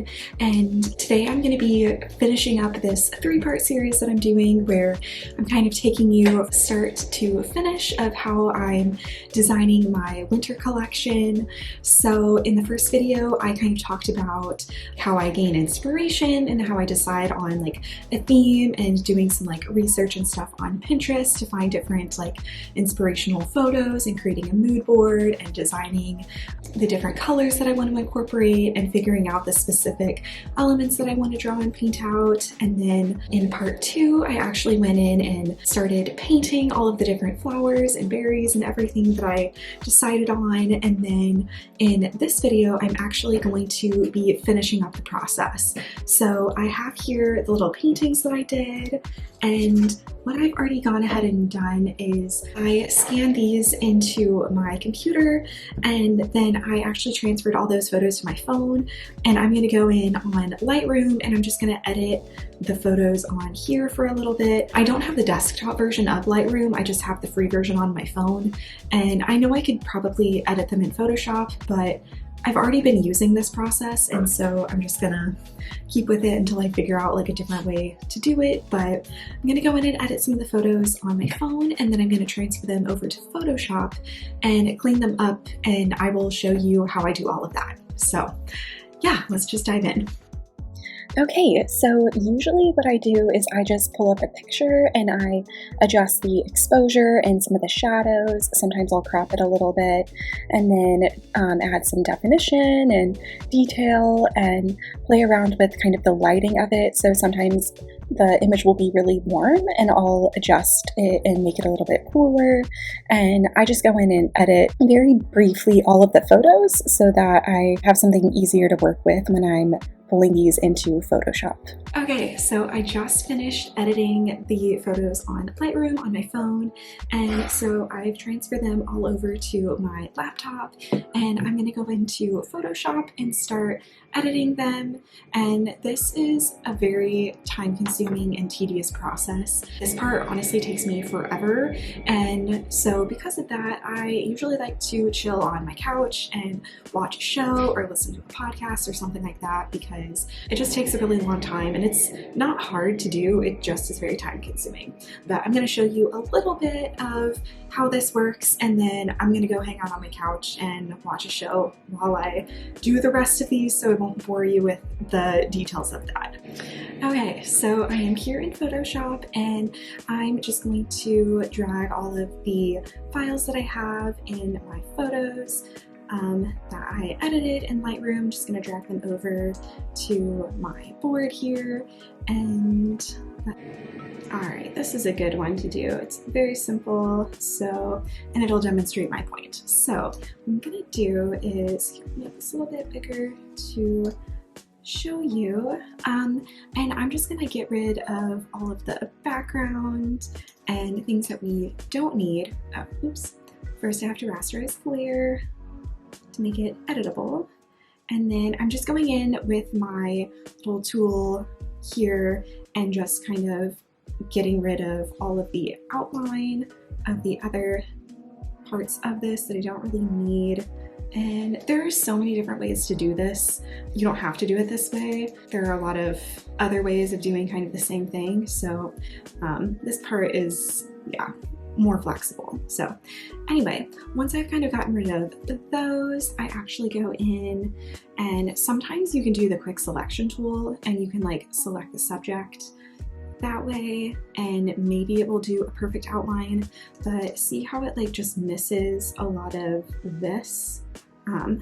everyone, and today I'm going to be finishing up this three-part series that I'm doing where I'm kind of taking you start to finish of how I'm designing my winter collection. So in the first video I kind of talked about how I gain inspiration and how I decide on like a theme and doing some like research and stuff on Pinterest to find different like inspirational photos and creating a mood board and designing the different colors that I want to incorporate and figuring out the specific elements that I want to draw and paint out. And then in part 2 I actually went in and started painting all of the different flowers and berries and everything that I decided on. And then in this video I'm actually going to be finishing up the process. So I have here the little paintings that I did, and what I've already gone ahead and done is I scanned these into my computer, and then I actually transferred all those photos to my phone, and I'm going to go in on Lightroom and I'm just going to edit the photos on here for a little bit. I don't have the desktop version of Lightroom, I just have the free version on my phone, and I know I could probably edit them in Photoshop, but I've already been using this process, and so I'm just gonna keep with it until I figure out like a different way to do it. But I'm gonna go in and edit some of the photos on my phone, and then I'm gonna transfer them over to Photoshop and clean them up, and I will show you how I do all of that. So yeah, let's just dive in. Okay, so usually what I do is I just pull up a picture and I adjust the exposure and some of the shadows. Sometimes I'll crop it a little bit and then add some definition and detail and play around with kind of the lighting of it. So sometimes the image will be really warm and I'll adjust it and make it a little bit cooler. And I just go in and edit very briefly all of the photos so that I have something easier to work with when I'm pulling these into Photoshop. Okay, so I just finished editing the photos on Lightroom on my phone, and so I've transferred them all over to my laptop, and I'm going to go into Photoshop and start editing them. And this is a very time-consuming and tedious process. This part honestly takes me forever, and so because of that I usually like to chill on my couch and watch a show or listen to a podcast or something like that, because it just takes a really long time and it's not hard to do, it just is very time consuming. But I'm going to show you a little bit of how this works, and then I'm going to go hang out on my couch and watch a show while I do the rest of these so I won't bore you with the details of that. Okay, so I am here in Photoshop and I'm just going to drag all of the files that I have in my photos that I edited in Lightroom. Just going to drag them over to my board here, and alright, this is a good one to do. It's very simple, and it'll demonstrate my point. So what I'm going to do is make this a little bit bigger to show you, and I'm just going to get rid of all of the background and things that we don't need. Oh, oops. First I have to rasterize the layer to make it editable, and then I'm just going in with my little tool here and just kind of getting rid of all of the outline of the other parts of this that I don't really need. And there are so many different ways to do this. You don't have to do it this way. There are a lot of other ways of doing kind of the same thing, so this part is, yeah, more flexible. So anyway, once I've kind of gotten rid of those, I actually go in, and sometimes you can do the quick selection tool and you can like select the subject that way and maybe it will do a perfect outline, but see how it like just misses a lot of this?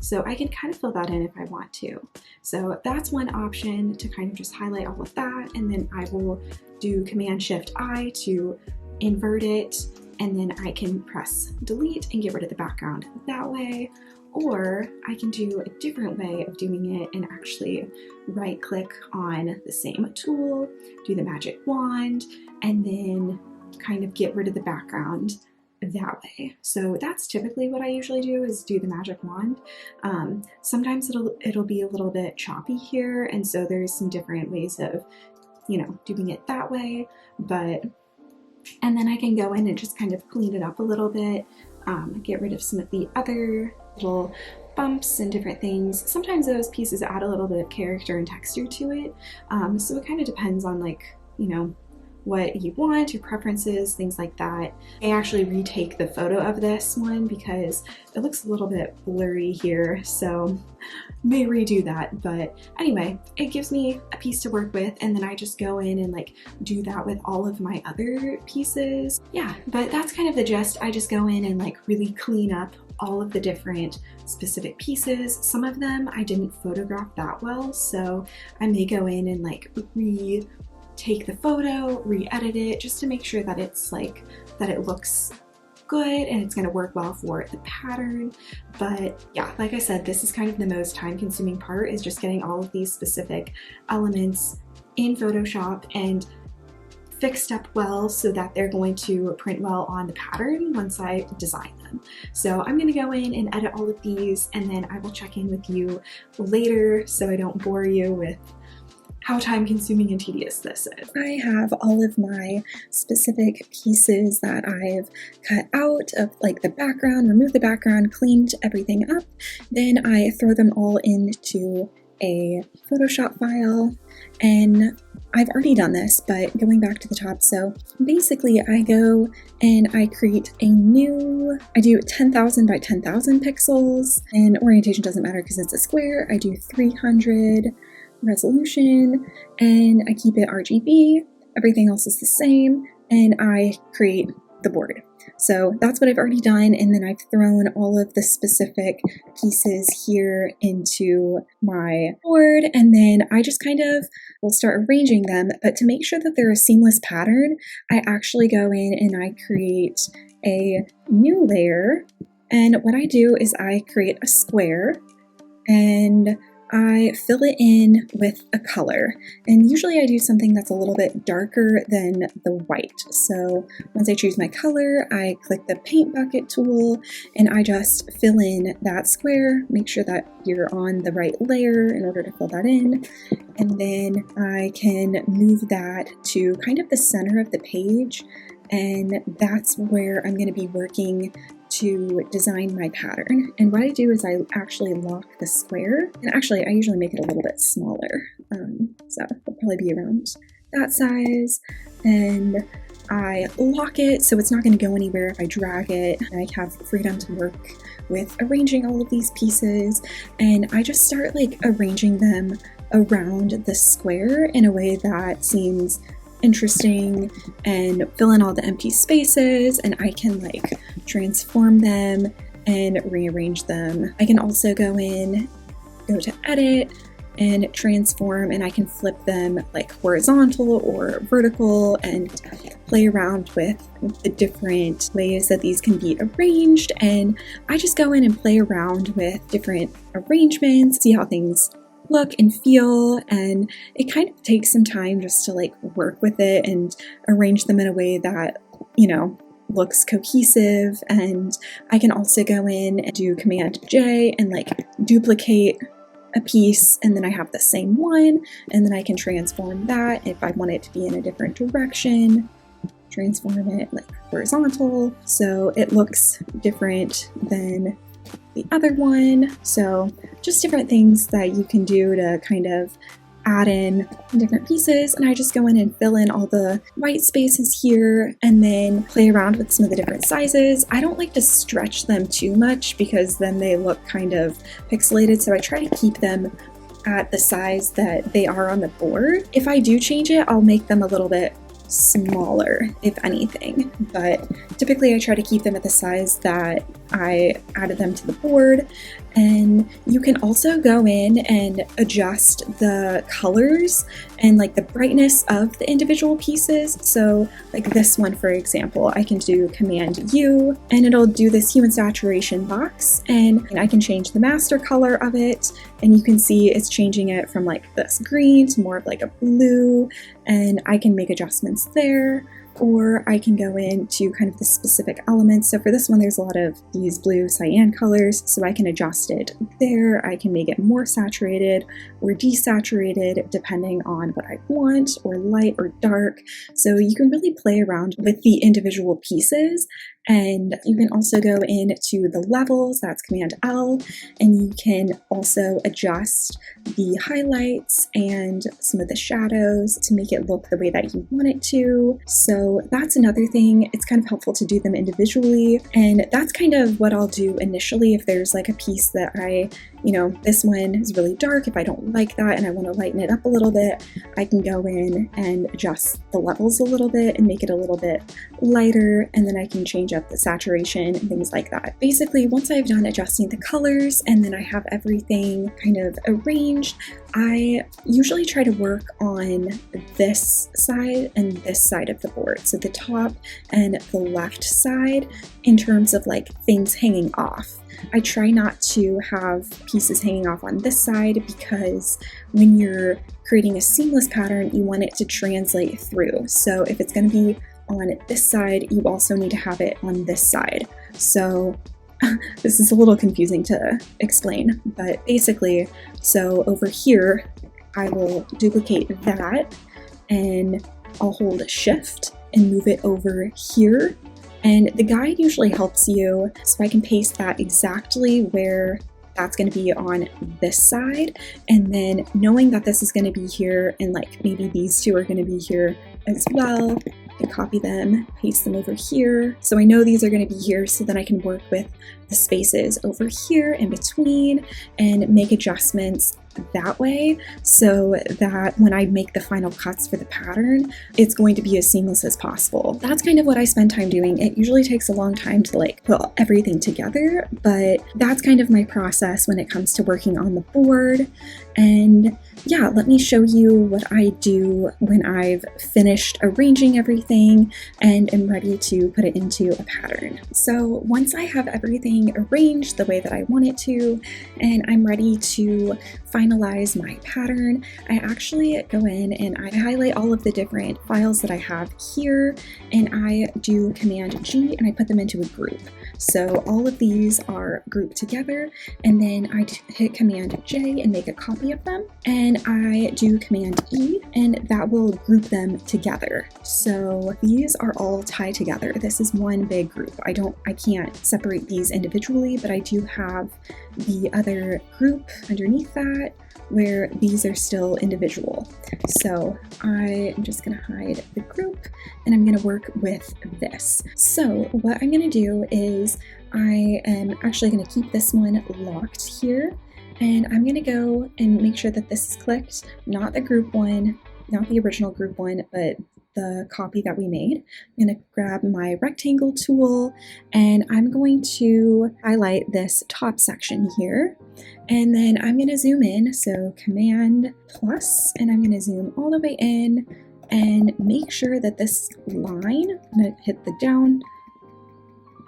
So I can kind of fill that in if I want to. So that's one option, to kind of just highlight all of that, and then I will do Command-Shift-I to invert it, and then I can press delete and get rid of the background that way. Or I can do a different way of doing it and actually right click on the same tool, do the magic wand, and then kind of get rid of the background that way. So that's typically what I usually do, is do the magic wand. Sometimes it'll be a little bit choppy here, and so there's some different ways of, you know, doing it that way. And then I can go in and just kind of clean it up a little bit, get rid of some of the other little bumps and different things. Sometimes those pieces add a little bit of character and texture to it. So it kind of depends on, like, you know, what you want, your preferences, things like that. I actually retake the photo of this one because it looks a little bit blurry here, so may redo that. But anyway, it gives me a piece to work with, and then I just go in and like do that with all of my other pieces. Yeah, but that's kind of the gist. I just go in and like really clean up all of the different specific pieces. Some of them I didn't photograph that well, so I may go in and like take the photo, re-edit it, just to make sure that it's like, that it looks good and it's going to work well for the pattern. But yeah, like I said, this is kind of the most time consuming part, is just getting all of these specific elements in Photoshop and fixed up well so that they're going to print well on the pattern once I design them. So I'm going to go in and edit all of these, and then I will check in with you later so I don't bore you with how time consuming and tedious this is. I have all of my specific pieces that I've cut out of like the background, removed the background, cleaned everything up. Then I throw them all into a Photoshop file, and I've already done this, but going back to the top. So basically I go and I create a new, I do 10,000 by 10,000 pixels, and orientation doesn't matter because it's a square. I do 300 resolution, and I keep it RGB. Everything else is the same, and I create the board. So that's what I've already done, and then I've thrown all of the specific pieces here into my board, and then I just kind of will start arranging them. But to make sure that they're a seamless pattern, I actually go in and I create a new layer, and what I do is I create a square, and I fill it in with a color, and usually I do something that's a little bit darker than the white. So once I choose my color, I click the paint bucket tool and I just fill in that square, make sure that you're on the right layer in order to fill that in, and then I can move that to kind of the center of the page, and that's where I'm going to be working to design my pattern. And what I do is I actually lock the square, and actually I usually make it a little bit smaller, so it'll probably be around that size, and I lock it so it's not going to go anywhere if I drag it. I have freedom to work with arranging all of these pieces, and I just start like arranging them around the square in a way that seems interesting and fill in all the empty spaces, and I can like transform them and rearrange them. I can also go to edit and transform, and I can flip them like horizontal or vertical and play around with the different ways that these can be arranged. And I just go in and play around with different arrangements, see how things look and feel, and it kind of takes some time just to like work with it and arrange them in a way that, you know, looks cohesive. And I can also go in and do Command J and like duplicate a piece, and then I have the same one, and then I can transform that if I want it to be in a different direction, transform it like horizontal so it looks different than the other one. So just different things that you can do to kind of add in different pieces, and I just go in and fill in all the white spaces here and then play around with some of the different sizes. I don't like to stretch them too much because then they look kind of pixelated, so I try to keep them at the size that they are on the board. If I do change it, I'll make them a little bit smaller, if anything, but typically I try to keep them at the size that I added them to the board. And you can also go in and adjust the colors and like the brightness of the individual pieces. So like this one, for example, I can do Command U and it'll do this hue and saturation box, and I can change the master color of it, and you can see it's changing it from like this green to more of like a blue, and I can make adjustments there. or I can go into kind of the specific elements. So for this one, there's a lot of these blue cyan colors, so I can adjust it there. I can make it more saturated or desaturated depending on what I want, or light or dark. So you can really play around with the individual pieces. And you can also go into the levels, that's Command L, and you can also adjust the highlights and some of the shadows to make it look the way that you want it to. So that's another thing. It's kind of helpful to do them individually. And that's kind of what I'll do initially if there's like a piece that this one is really dark. If I don't like that and I want to lighten it up a little bit, I can go in and adjust the levels a little bit and make it a little bit lighter, and then I can change up the saturation and things like that. Basically, once I've done adjusting the colors and then I have everything kind of arranged, I usually try to work on this side and this side of the board. So the top and the left side in terms of like things hanging off. I try not to have pieces hanging off on this side because when you're creating a seamless pattern, you want it to translate through. So if it's going to be on this side, you also need to have it on this side. So this is a little confusing to explain, but basically, so over here, I will duplicate that and I'll hold Shift and move it over here. And the guide usually helps you, so I can paste that exactly where that's going to be on this side. And then knowing that this is going to be here and like maybe these two are going to be here as well, I can copy them, paste them over here. So I know these are going to be here, so then I can work with the spaces over here in between and make adjustments that way so that when I make the final cuts for the pattern, it's going to be as seamless as possible. That's kind of what I spend time doing. It usually takes a long time to like put everything together, but that's kind of my process when it comes to working on the board. And yeah, let me show you what I do when I've finished arranging everything and am ready to put it into a pattern. So once I have everything arranged the way that I want it to, and I'm ready to finalize my pattern, I actually go in and I highlight all of the different files that I have here, and I do Command G and I put them into a group. So all of these are grouped together, and then I hit Command J and make a copy of them, and I do Command E and that will group them together. So these are all tied together. This is one big group. I can't separate these individually, but I do have the other group underneath that where these are still individual. So I am just going to hide the group and I'm going to work with this. So what I'm going to do is I am actually going to keep this one locked here, and I'm going to go and make sure that this is clicked, not the group one, not the original group one, but the copy that we made. I'm going to grab my rectangle tool and I'm going to highlight this top section here, and then I'm going to zoom in, so Command plus, and I'm going to zoom all the way in and make sure that this line, I'm going to hit the down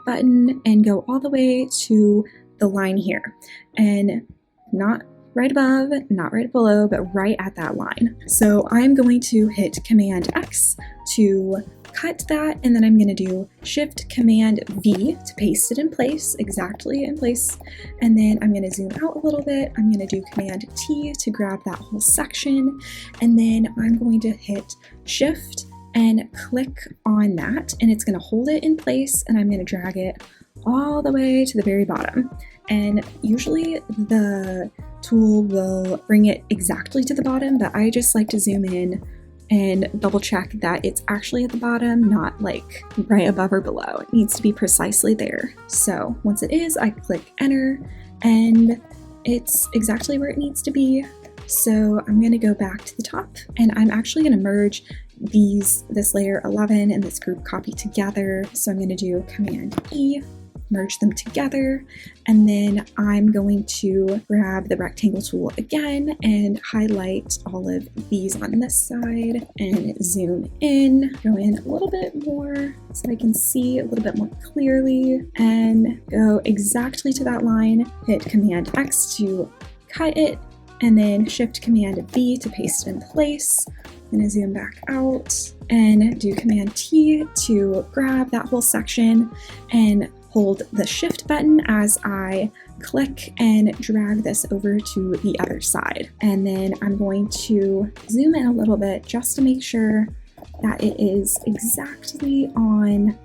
button and go all the way to the line here, and not right above, not right below, but right at that line. So I'm going to hit Command X to cut that, and then I'm going to do Shift Command V to paste it in place, exactly in place, and then I'm going to zoom out a little bit. I'm going to do Command T to grab that whole section, and then I'm going to hit Shift and click on that, and it's going to hold it in place, and I'm going to drag it all the way to the very bottom. And usually the tool will bring it exactly to the bottom, but I just like to zoom in and double check that it's actually at the bottom, not like right above or below. It needs to be precisely there. So once it is, I click enter and it's exactly where it needs to be. So I'm going to go back to the top, and I'm actually going to merge this layer 11 and this group copy together. So I'm going to do Command E, merge them together, and then I'm going to grab the rectangle tool again and highlight all of these on this side and zoom in, go in a little bit more so I can see a little bit more clearly, and go exactly to that line, hit Command X to cut it, and then Shift Command V to paste it in place, I'm gonna zoom back out and do Command T to grab that whole section and hold the Shift button as I click and drag this over to the other side. And then I'm going to zoom in a little bit just to make sure that it is exactly on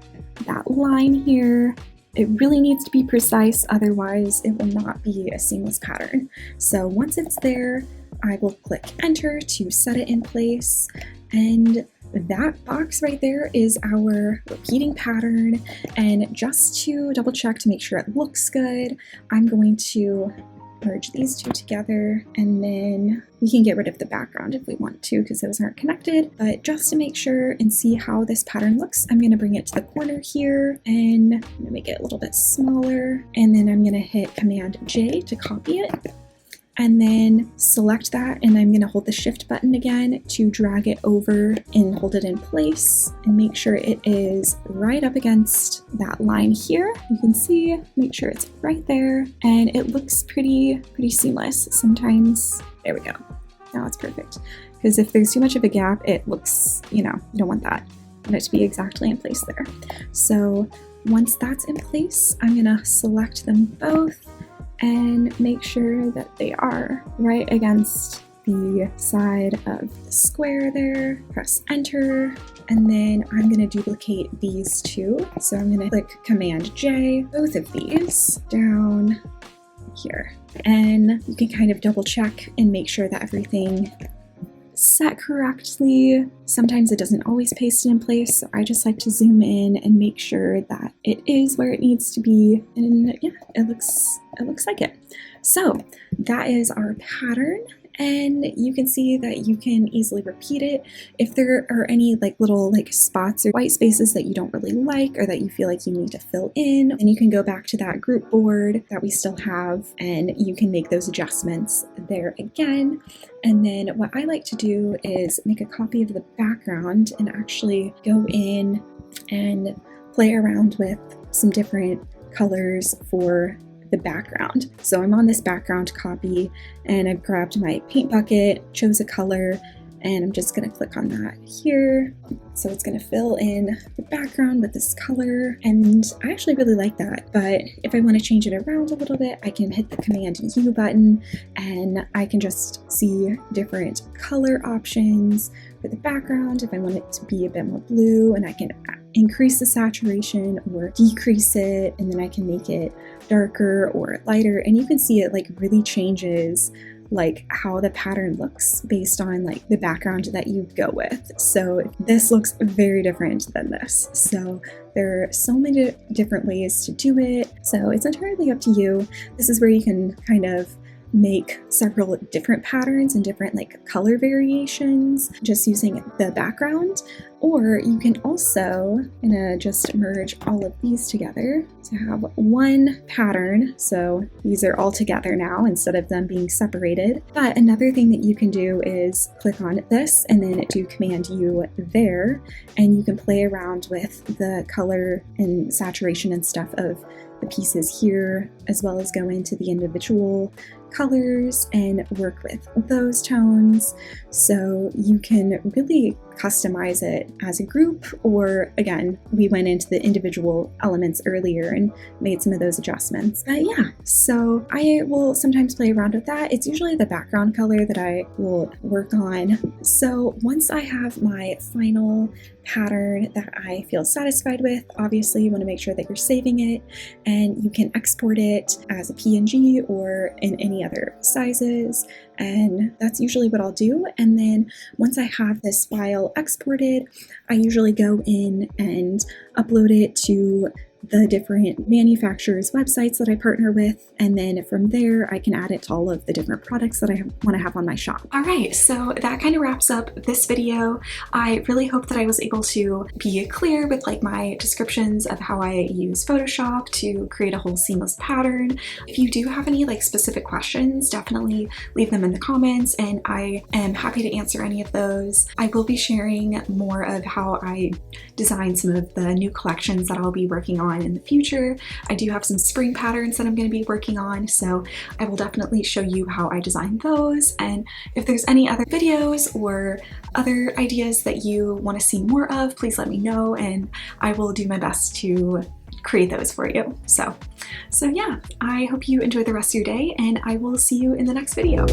that line here. It really needs to be precise, otherwise it will not be a seamless pattern. So once it's there, I will click Enter to set it in place, and that box right there is our repeating pattern. And just to double check to make sure it looks good, I'm going to merge these two together, and then we can get rid of the background if we want to because those aren't connected. But just to make sure and see how this pattern looks, I'm going to bring it to the corner here and I'm going to make it a little bit smaller, and then I'm going to hit Command J to copy it. And then select that, and I'm going to hold the Shift button again to drag it over and hold it in place and make sure it is right up against that line here. You can see, make sure it's right there, and it looks pretty seamless. Sometimes, there we go. Now it's perfect. Because if there's too much of a gap, it looks, you don't want that. I want it to be exactly in place there. So once that's in place, I'm going to select them both and make sure that they are right against the side of the square there. Press Enter, and then I'm going to duplicate these two. So I'm going to click Command J, both of these down here. And you can kind of double check and make sure that everything set correctly. Sometimes it doesn't always paste it in place, so I just like to zoom in and make sure that it is where it needs to be, and yeah, it looks like it. So that is our pattern, and you can see that you can easily repeat it. If there are any little spots or white spaces that you don't really like or that you feel like you need to fill in, then you can go back to that group board that we still have and you can make those adjustments there again. And then what I like to do is make a copy of the background and actually go in and play around with some different colors for the background. So I'm on this background copy and I've grabbed my paint bucket, chose a color, and I'm just going to click on that here. So it's going to fill in the background with this color, and I actually really like that. But if I want to change it around a little bit, I can hit the Command U button and I can just see different color options for the background. If I want it to be a bit more blue, and I can increase the saturation or decrease it, and then I can make it darker or lighter, and you can see it really changes how the pattern looks based on the background that you go with. So this looks very different than this. So there are so many different ways to do it. So it's entirely up to you. This is where you can kind of make several different patterns and different color variations just using the background. Or you can also, I'm gonna just merge all of these together to have one pattern. So these are all together now instead of them being separated. But another thing that you can do is click on this and then do Command U there, and you can play around with the color and saturation and stuff of the pieces here, as well as go into the individual colors and work with those tones. So you can really customize it as a group, or again, we went into the individual elements earlier and made some of those adjustments. But yeah, so I will sometimes play around with that. It's usually the background color that I will work on. So once I have my final pattern that I feel satisfied with, obviously you want to make sure that you're saving it, and you can export it as a PNG or in any other sizes, and that's usually what I'll do. And then once I have this file exported, I usually go in and upload it to the different manufacturers' websites that I partner with, and then from there I can add it to all of the different products that I want to have on my shop. All right, so that kind of wraps up this video. I really hope that I was able to be clear with my descriptions of how I use Photoshop to create a whole seamless pattern. If you do have any specific questions, definitely leave them in the comments and I am happy to answer any of those. I will be sharing more of how I design some of the new collections that I'll be working on on in the future. I do have some spring patterns that I'm going to be working on, so I will definitely show you how I design those. And if there's any other videos or other ideas that you want to see more of, please let me know and I will do my best to create those for you. So yeah, I hope you enjoy the rest of your day and I will see you in the next video.